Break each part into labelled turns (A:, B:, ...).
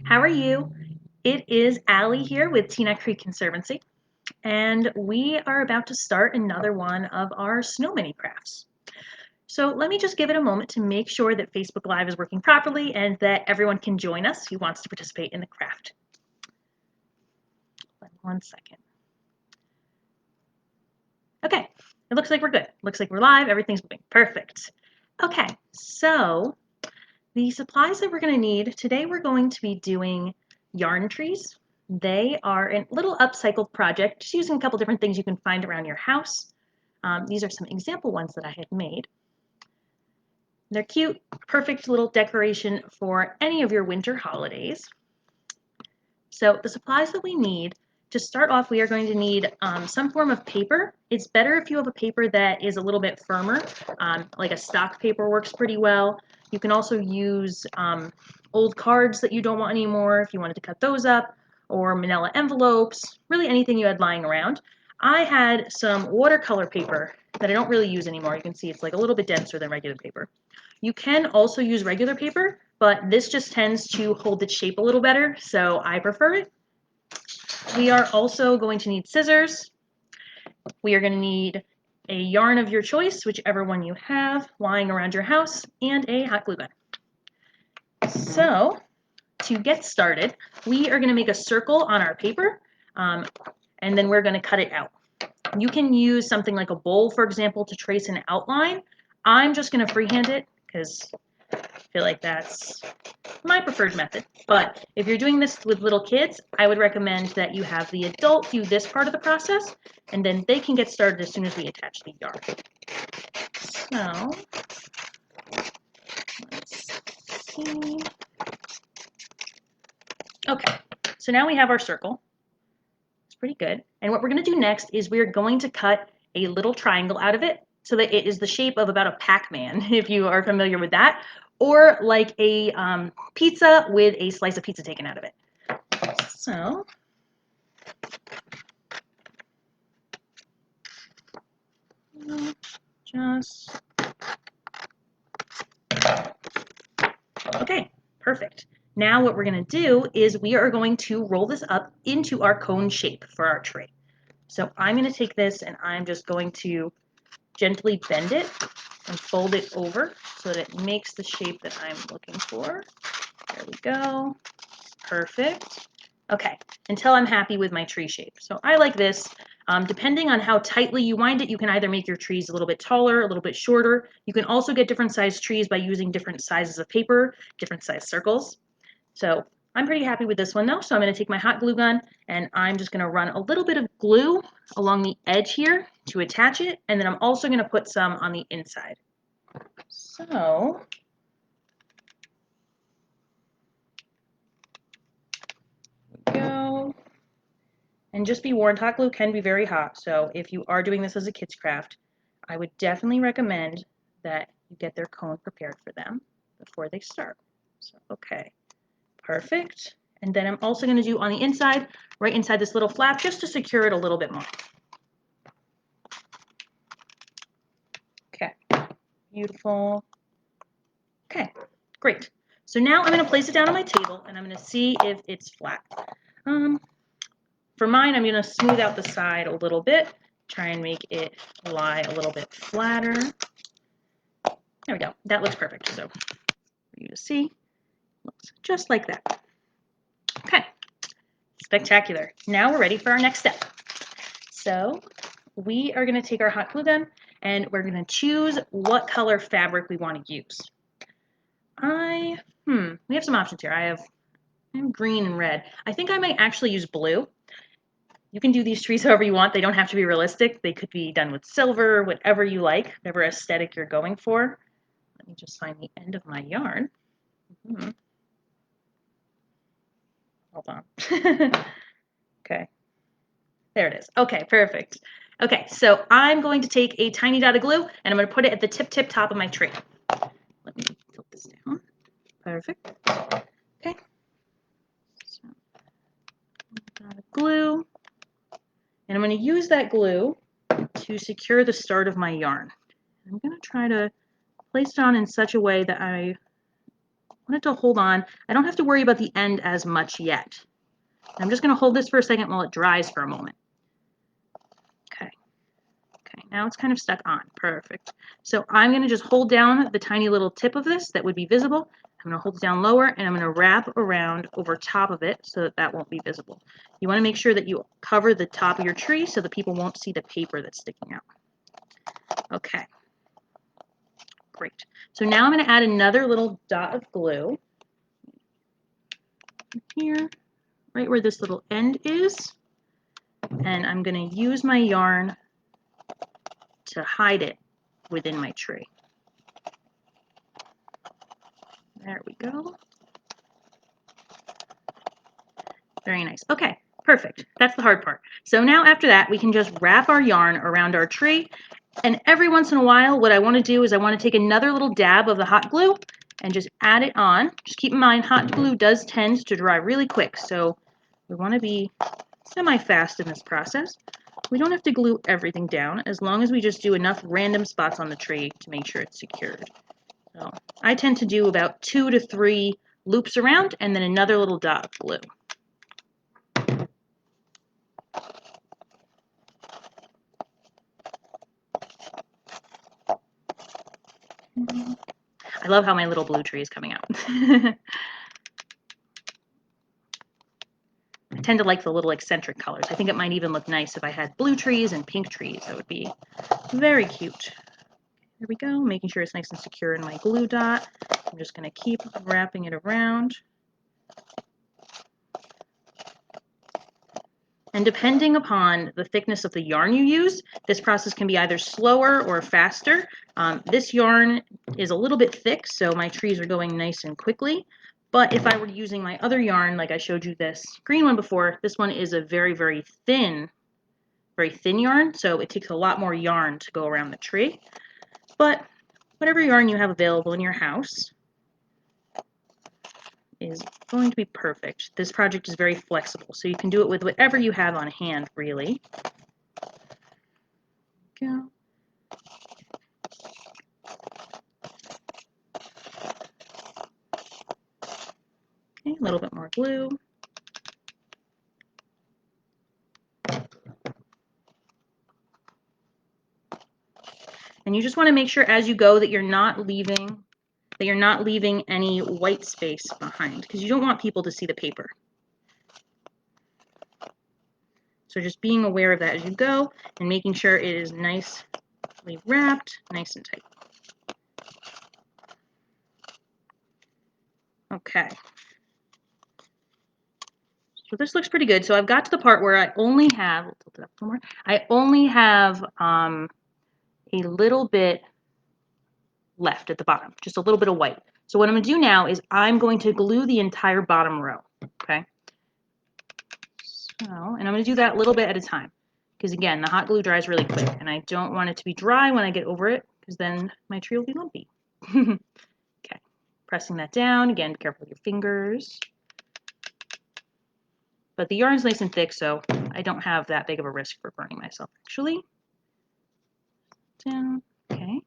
A: How are you? It is Allie here with Teaneck Creek Conservancy, and we are about to start another one of our snow mini crafts. So let me just give it a moment to make sure that Facebook Live is working properly and that everyone can join us who wants to participate in the craft. 1 second. Okay, it looks like we're good. Looks like we're live, everything's moving. Perfect. Okay, so the supplies that we're going to need today, we're going to be doing yarn trees. They are a little upcycled project, just using a couple different things you can find around your house. These are some example ones that I had made. They're cute, perfect little decoration for any of your winter holidays. So the supplies that we need, to start off, we are going to need some form of paper. It's better if you have a paper that is a little bit firmer, like a stock paper works pretty well. You can also use old cards that you don't want anymore if you wanted to cut those up, or manila envelopes, really anything you had lying around. I had some watercolor paper that I don't really use anymore. You can see it's like a little bit denser than regular paper. You can also use regular paper, but this just tends to hold its shape a little better, so I prefer it. We are also going to need scissors. We are going to need a yarn of your choice, whichever one you have lying around your house, and a hot glue gun. So to get started, we are going to make a circle on our paper, and then we're going to cut it out. You can use something like a bowl, for example, to trace an outline. I'm just going to freehand it because I feel like that's my preferred method. But if you're doing this with little kids, I would recommend that you have the adult do this part of the process, and then they can get started as soon as we attach the yarn. So let's see. Okay, so now we have our circle. It's pretty good. And what we're going to do next is we're going to cut a little triangle out of it so that it is the shape of about a Pac-Man, if you are familiar with that, or like a pizza with a slice of pizza taken out of it. So just, okay, perfect. Now what we're going to do is we are going to roll this up into our cone shape for our tray. So I'm going to take this and I'm just going to gently bend it and fold it over so that it makes the shape that I'm looking for. There we go. Perfect. Okay, until I'm happy with my tree shape. So I like this. Depending on how tightly you wind it, you can either make your trees a little bit taller, a little bit shorter. You can also get different sized trees by using different sizes of paper, different size circles. So I'm pretty happy with this one though. So I'm going to take my hot glue gun and I'm just going to run a little bit of glue along the edge here to attach it. And then I'm also going to put some on the inside. So go. And just be warned, hot glue can be very hot. So if you are doing this as a kid's craft, I would definitely recommend that you get their cone prepared for them before they start. So, okay, perfect. And then I'm also going to do on the inside, right inside this little flap, just to secure it a little bit more. Okay, beautiful. Okay, great. So now I'm going to place it down on my table and I'm going to see if it's flat. For mine, I'm going to smooth out the side a little bit, try and make it lie a little bit flatter. There we go. That looks perfect. So for you to see, looks just like that. Okay, spectacular. Now we're ready for our next step. So we are going to take our hot glue gun and we're going to choose what color fabric we want to use. We have some options here. I have green and red. I think I might actually use blue. You can do these trees however you want. They don't have to be realistic. They could be done with silver, whatever you like, whatever aesthetic you're going for. Let me just find the end of my yarn. Hold on. Okay. There it is. Okay, perfect. Okay, so I'm going to take a tiny dot of glue and I'm going to put it at the tip top of my tree. Let me tilt this down. Perfect. Okay. So, dot of glue. And I'm going to use that glue to secure the start of my yarn. I'm going to try to place it on in such a way that I want it to hold on. I don't have to worry about the end as much yet. I'm just going to hold this for a second while it dries for a moment. Okay. Okay, now it's kind of stuck on. Perfect. So I'm going to just hold down the tiny little tip of this that would be visible. I'm going to hold it down lower, and I'm going to wrap around over top of it so that that won't be visible. You want to make sure that you cover the top of your tree so that people won't see the paper that's sticking out. Okay. Great. So now I'm going to add another little dot of glue here, right where this little end is. And I'm going to use my yarn to hide it within my tree. There we go. Very nice. Okay, perfect. That's the hard part. So now after that, we can just wrap our yarn around our tree. And every once in a while, what I want to do is I want to take another little dab of the hot glue and just add it on. Just keep in mind, hot glue does tend to dry really quick. So we want to be semi-fast in this process. We don't have to glue everything down as long as we just do enough random spots on the tree to make sure it's secured. So I tend to do about 2 to 3 loops around and then another little dot of glue. I love how my little blue tree is coming out. I tend to like the little eccentric colors. I think it might even look nice if I had blue trees and pink trees. That would be very cute. There we go, making sure it's nice and secure in my glue dot. I'm just going to keep wrapping it around. And depending upon the thickness of the yarn you use, this process can be either slower or faster. This yarn is a little bit thick, so my trees are going nice and quickly. But if I were using my other yarn, like I showed you this green one before, this one is a very, very thin yarn, so it takes a lot more yarn to go around the tree. But whatever yarn you have available in your house is going to be perfect. This project is very flexible, so you can do it with whatever you have on hand, really. Go. Okay, a little bit more glue. And you just want to make sure as you go that you're not leaving any white space behind, because you don't want people to see the paper. So just being aware of that as you go and making sure it is nicely wrapped, nice and tight. Okay. So this looks pretty good. So I've got to the part where I only have, a little bit left at the bottom, just a little bit of white. So what I'm going to do now is I'm going to glue the entire bottom row. Okay. So, and I'm going to do that a little bit at a time, because again, the hot glue dries really quick, and I don't want it to be dry when I get over it, because then my tree will be lumpy. Okay, pressing that down. Again, be careful with your fingers. But the yarn's nice and thick, so I don't have that big of a risk for burning myself, actually. Down. Okay.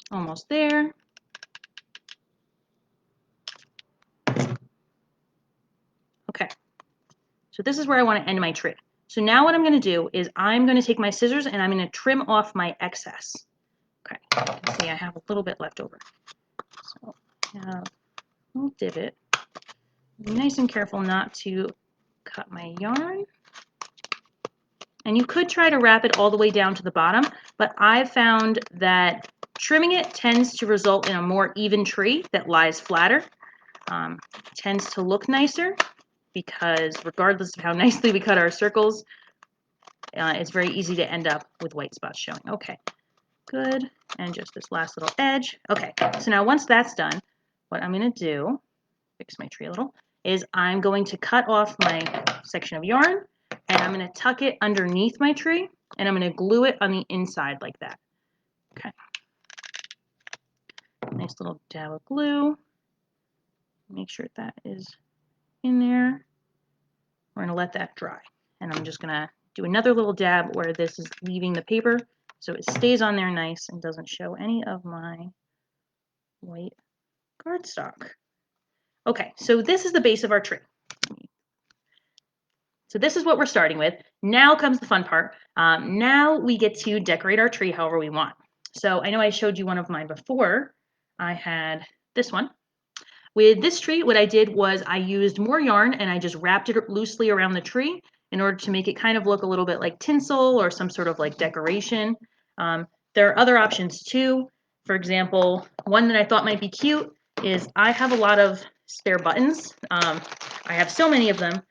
A: Almost there. Okay. So this is where I want to end my tree. So now what I'm going to do is I'm going to take my scissors and I'm going to trim off my excess. Okay. You can see I have a little bit left over. So I have a little divot. Be nice and careful not to cut my yarn. And you could try to wrap it all the way down to the bottom, but I've found that trimming it tends to result in a more even tree that lies flatter. Tends to look nicer because regardless of how nicely we cut our circles, it's very easy to end up with white spots showing. Okay, good. And just this last little edge. Okay, so now once that's done, what I'm going to do, fix my tree a little, is I'm going to cut off my section of yarn and I'm going to tuck it underneath my tree and I'm going to glue it on the inside like that. Okay. Nice little dab of glue. Make sure that is in there. We're going to let that dry. And I'm just going to do another little dab where this is leaving the paper so it stays on there nice and doesn't show any of my white cardstock. Okay, so this is the base of our tree. So this is what we're starting with. Now comes the fun part. Now we get to decorate our tree however we want. So I know I showed you one of mine before. I had this one. With this tree, what I did was I used more yarn and I just wrapped it loosely around the tree in order to make it kind of look a little bit like tinsel or some sort of like decoration. There are other options too. For example, one that I thought might be cute is I have a lot of spare buttons. I have so many of them.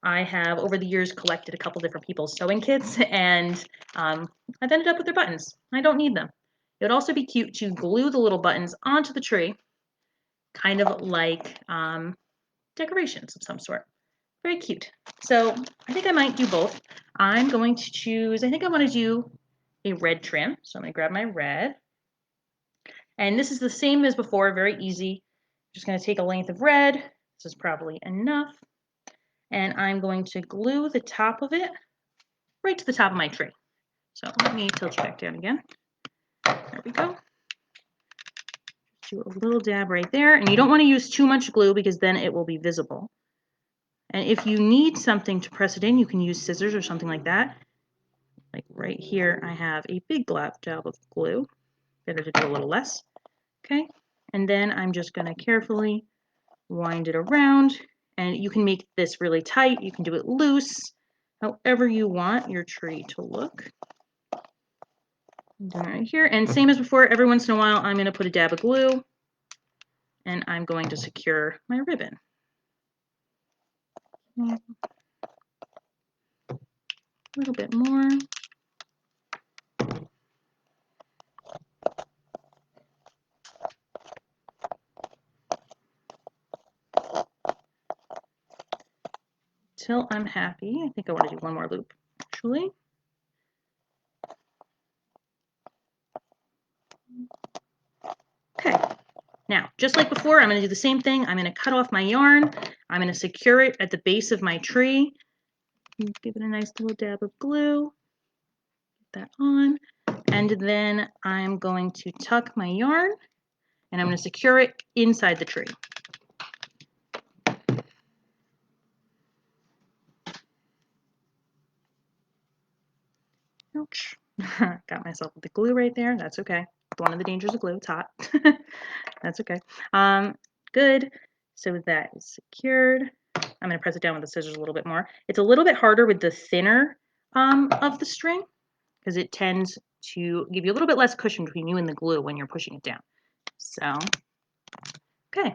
A: I have over the years collected a couple different people's sewing kits and I've ended up with their buttons. I don't need them. It would also be cute to glue the little buttons onto the tree, kind of like decorations of some sort. Very cute. So I think I might do both. I'm going to choose, I think I want to do a red trim. So I'm going to grab my red. And this is the same as before, very easy. Just going to take a length of red. This is probably enough. And I'm going to glue the top of it right to the top of my tree. So let me tilt you back down again. There we go. Do a little dab right there. And you don't want to use too much glue because then it will be visible. And if you need something to press it in, you can use scissors or something like that. Like right here, I have a big dab of glue. Better to do a little less. Okay. And then I'm just going to carefully wind it around. And you can make this really tight. You can do it loose, however you want your tree to look. Right here. And same as before, every once in a while, I'm going to put a dab of glue. And I'm going to secure my ribbon. A little bit more. Till I'm happy. I think I want to do one more loop, actually. Okay. Now, just like before, I'm going to do the same thing. I'm going to cut off my yarn. I'm going to secure it at the base of my tree. Give it a nice little dab of glue. Get that on. And then I'm going to tuck my yarn and I'm going to secure it inside the tree. Ouch. Got myself with the glue right there. That's okay. One of the dangers of glue. It's hot. That's okay. Good. So that is secured. I'm going to press it down with the scissors a little bit more. It's a little bit harder with the thinner of the string because it tends to give you a little bit less cushion between you and the glue when you're pushing it down. So, okay,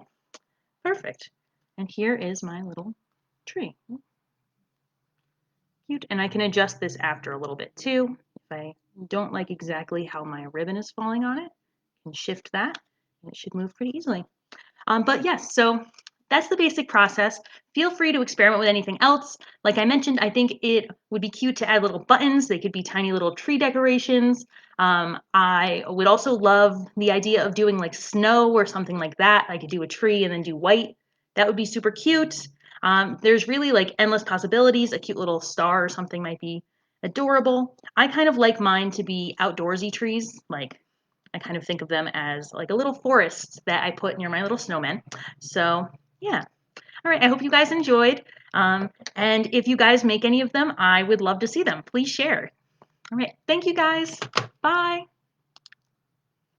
A: perfect. And here is my little tree. Cute. And I can adjust this after a little bit too. If I don't like exactly how my ribbon is falling on it, I can shift that and it should move pretty easily. But yes, so that's the basic process. Feel free to experiment with anything else. Like I mentioned, I think it would be cute to add little buttons. They could be tiny little tree decorations. I would also love the idea of doing like snow or something like that. I could do a tree and then do white. That would be super cute. There's really like endless possibilities. A cute little star or something might be adorable. I kind of like mine to be outdoorsy trees, like I kind of think of them as like a little forest that I put near my little snowman. So yeah. All right. I hope you guys enjoyed. And if you guys make any of them, I would love to see them. Please share. All right. Thank you guys. Bye.